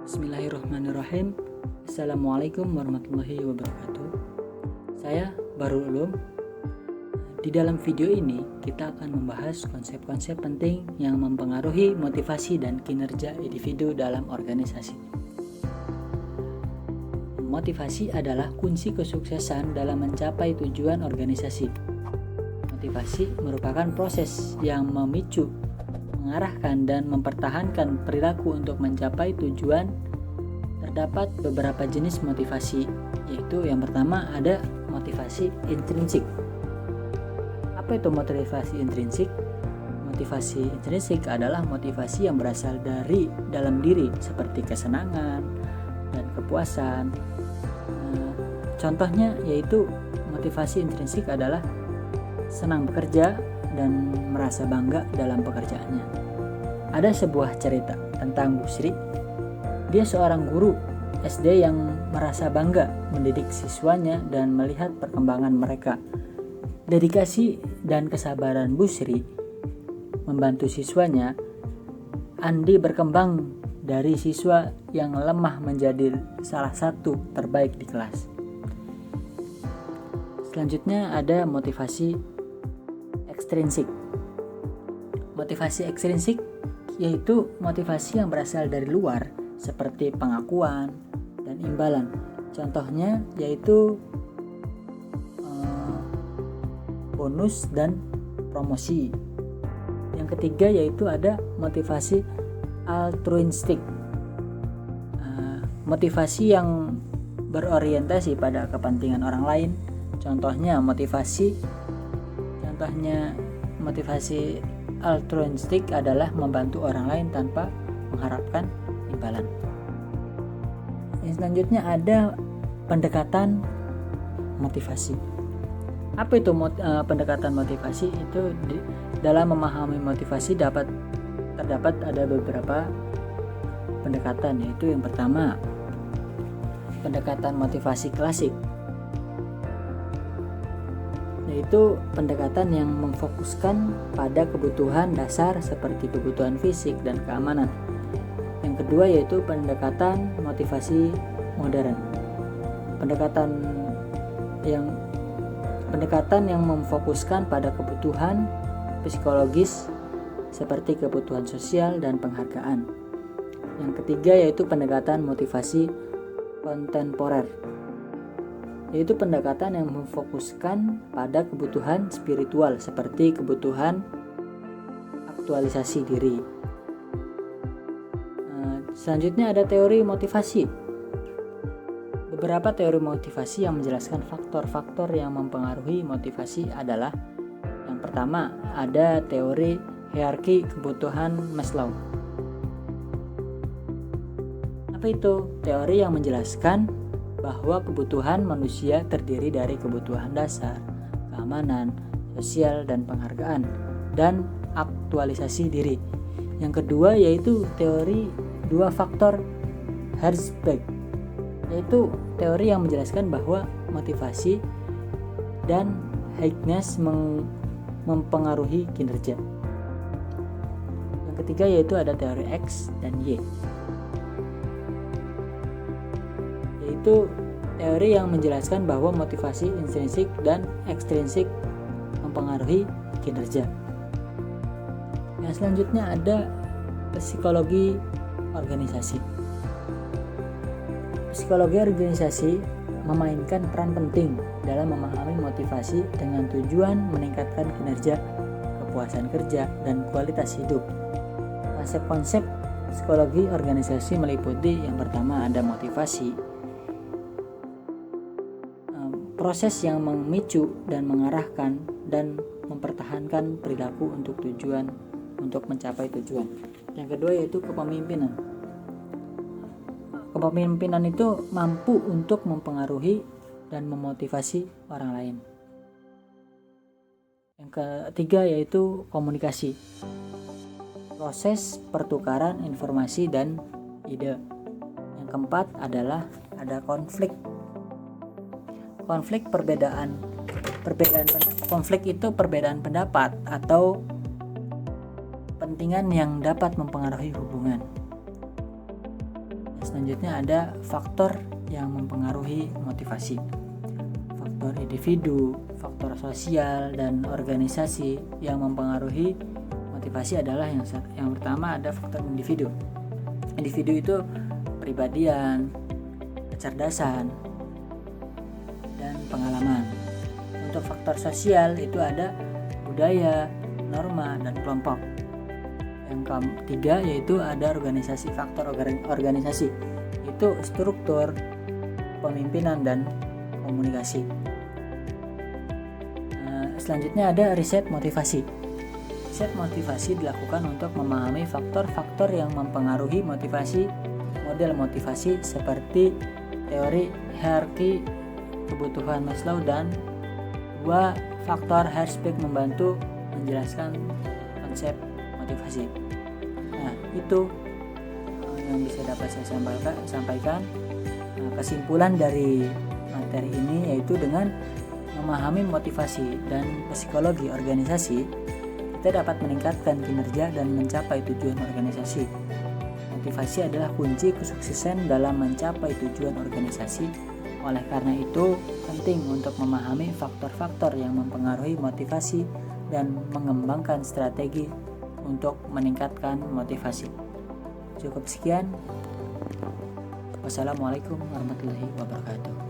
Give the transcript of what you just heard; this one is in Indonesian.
Bismillahirrahmanirrahim. Assalamualaikum warahmatullahi wabarakatuh. Saya Bahrul Ulum. Di dalam video ini kita akan membahas konsep-konsep penting yang mempengaruhi motivasi dan kinerja individu dalam organisasi. Motivasi adalah kunci kesuksesan dalam mencapai tujuan organisasi. Motivasi merupakan proses yang memicu, mengarahkan dan mempertahankan perilaku untuk mencapai tujuan. Terdapat beberapa jenis motivasi, yaitu yang pertama ada motivasi intrinsik. Apa itu motivasi intrinsik? Motivasi intrinsik adalah motivasi yang berasal dari dalam diri, seperti kesenangan dan kepuasan. Contohnya yaitu motivasi intrinsik adalah senang bekerja dan merasa bangga dalam pekerjaannya. Ada sebuah cerita tentang Bu Sri. Dia seorang guru SD yang merasa bangga mendidik siswanya dan melihat perkembangan mereka. Dedikasi dan kesabaran Bu Sri membantu siswanya. Andi berkembang dari siswa yang lemah menjadi salah satu terbaik di kelas. Selanjutnya ada motivasi ekstrinsik. Motivasi ekstrinsik yaitu motivasi yang berasal dari luar, seperti pengakuan dan imbalan. Contohnya yaitu bonus dan promosi. Yang ketiga yaitu ada motivasi altruistik. Motivasi yang berorientasi pada kepentingan orang lain. Contohnya motivasi altruistik adalah membantu orang lain tanpa mengharapkan imbalan. Yang selanjutnya ada pendekatan motivasi. Apa itu pendekatan motivasi? Itu dalam memahami motivasi terdapat ada beberapa pendekatan, yaitu yang pertama pendekatan motivasi klasik, yaitu pendekatan yang memfokuskan pada kebutuhan dasar seperti kebutuhan fisik dan keamanan. Yang kedua yaitu pendekatan motivasi modern. Pendekatan yang memfokuskan pada kebutuhan psikologis seperti kebutuhan sosial dan penghargaan. Yang ketiga yaitu pendekatan motivasi kontemporer, yaitu pendekatan yang memfokuskan pada kebutuhan spiritual seperti kebutuhan aktualisasi diri. Selanjutnya ada teori motivasi. Beberapa teori motivasi yang menjelaskan faktor-faktor yang mempengaruhi motivasi adalah: yang pertama ada teori hierarki kebutuhan Maslow. Apa itu? Teori yang menjelaskan bahwa kebutuhan manusia terdiri dari kebutuhan dasar, keamanan, sosial, dan penghargaan, dan aktualisasi diri. Yang kedua yaitu teori dua faktor Herzberg, yaitu teori yang menjelaskan bahwa motivasi dan happiness mempengaruhi kinerja. Yang ketiga yaitu ada teori X dan Y, yaitu teori yang menjelaskan bahwa motivasi intrinsik dan ekstrinsik mempengaruhi kinerja. Yang selanjutnya ada psikologi organisasi. Psikologi organisasi memainkan peran penting dalam memahami motivasi dengan tujuan meningkatkan kinerja, kepuasan kerja, dan kualitas hidup. Konsep-konsep psikologi organisasi meliputi yang pertama ada motivasi, proses yang memicu dan mengarahkan dan mempertahankan perilaku untuk mencapai tujuan. Yang kedua yaitu kepemimpinan. Kepemimpinan itu mampu untuk mempengaruhi dan memotivasi orang lain. Yang ketiga yaitu komunikasi. Proses pertukaran informasi dan ide. Yang keempat adalah ada konflik. Konflik itu perbedaan pendapat atau kepentingan yang dapat mempengaruhi hubungan. Selanjutnya ada faktor yang mempengaruhi motivasi. Faktor individu, faktor sosial, dan organisasi yang mempengaruhi motivasi adalah yang pertama ada faktor individu. Individu itu kepribadian, kecerdasan, dan pengalaman. Untuk faktor sosial itu ada budaya, norma, dan kelompok. Yang ketiga yaitu ada organisasi, faktor organisasi, itu struktur, pemimpinan, dan komunikasi. Selanjutnya ada riset motivasi. Riset motivasi dilakukan untuk memahami faktor-faktor yang mempengaruhi motivasi, model motivasi seperti teori hierarki kebutuhan Maslow dan dua faktor Herzberg membantu menjelaskan konsep motivasi. Nah, itu yang bisa dapat saya sampaikan. Kesimpulan dari materi ini yaitu dengan memahami motivasi dan psikologi organisasi, kita dapat meningkatkan kinerja dan mencapai tujuan organisasi. Motivasi adalah kunci kesuksesan dalam mencapai tujuan organisasi. Oleh karena itu, penting untuk memahami faktor-faktor yang mempengaruhi motivasi dan mengembangkan strategi untuk meningkatkan motivasi. Cukup sekian. Wassalamualaikum warahmatullahi wabarakatuh.